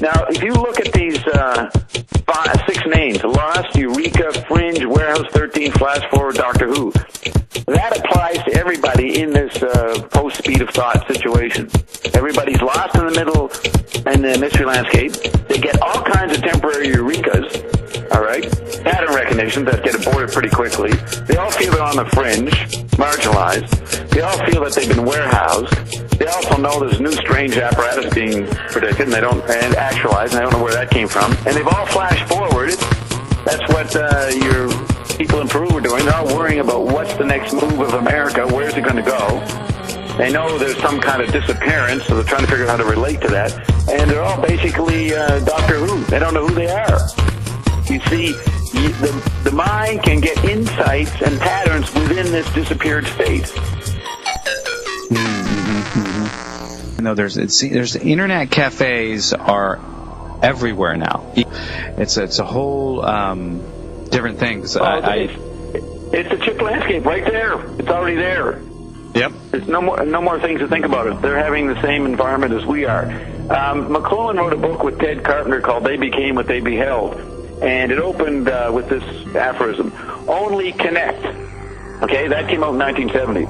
Now, if you look at these 6 names, Lost, Eureka, Fringe, Warehouse 13, Flash Forward, Doctor Who, that applies to everybody in this post-speed of thought situation. Everybody's lost in the middle in the mystery landscape. They get all kinds of temporary eurekas, all right? Pattern recognition that get aborted pretty quickly. They all feel they're on the fringe, marginalized. They all feel that they've been warehoused. They also know there's new strange apparatus being predicted, and actualized, and I don't know where that came from. And they've all flashed forward. That's what your people in Peru are doing. They're all worrying about what's the next move of America, where's it going to go. They know there's some kind of disappearance, so they're trying to figure out how to relate to that. And they're all basically Doctor Who. They don't know who they are. You see, the mind can get insights and patterns within this disappeared state. No, there's internet cafes are everywhere now. It's a whole different thing. It's the chip landscape right there. It's already there. Yep. There's no more things to think about it. They're having the same environment as we are. McLuhan wrote a book with Ted Carpenter called They Became What They Beheld, and it opened with this aphorism: only connect. Okay, that came out in 1970.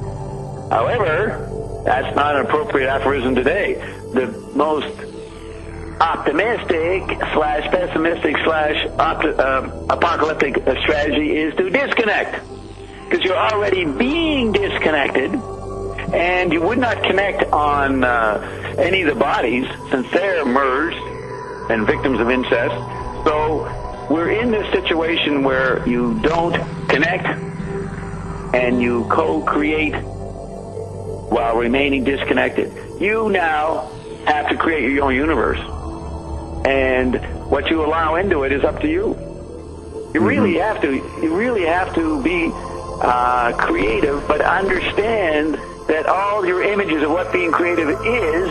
However, that's not an appropriate aphorism today. The most optimistic / pessimistic / apocalyptic strategy is to disconnect, because you're already being disconnected, and you would not connect on any of the bodies since they're merged and victims of incest. So we're in this situation where you don't connect and you co-create while remaining disconnected. You now have to create your own universe, and what you allow into it is up to you. You really have to. You really have to be creative, but understand that all your images of what being creative is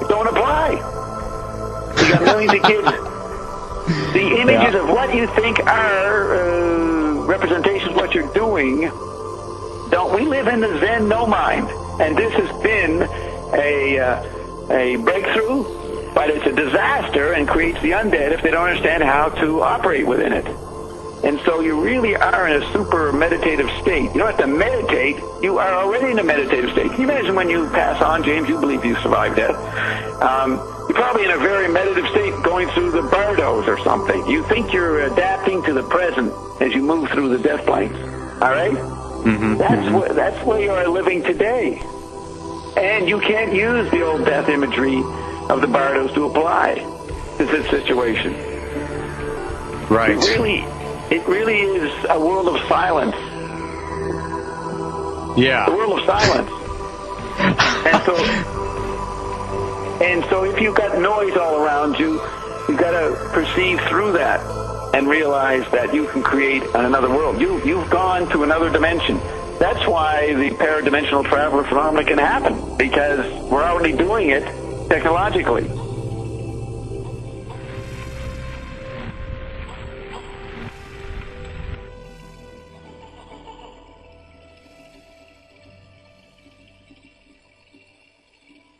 don't apply. You got millions of kids. The images of what you think are representations of what you're doing don't. We live in the Zen no mind. And this has been a breakthrough, but it's a disaster and creates the undead if they don't understand how to operate within it. And so you really are in a super meditative state. You don't have to meditate. You are already in a meditative state. Can you imagine when you pass on, James? You believe you survived death. You're probably in a very meditative state going through the bardos or something. You think you're adapting to the present as you move through the death planes. All right? That's where you are living today. And you can't use the old death imagery of the bardos to apply to this situation. Right. It really is a world of silence. Yeah. A world of silence. And so if you've got noise all around you, you've got to perceive through that and realize that you can create another world. You've gone to another dimension. That's why the paradimensional traveler phenomenon can happen, because we're already doing it technologically.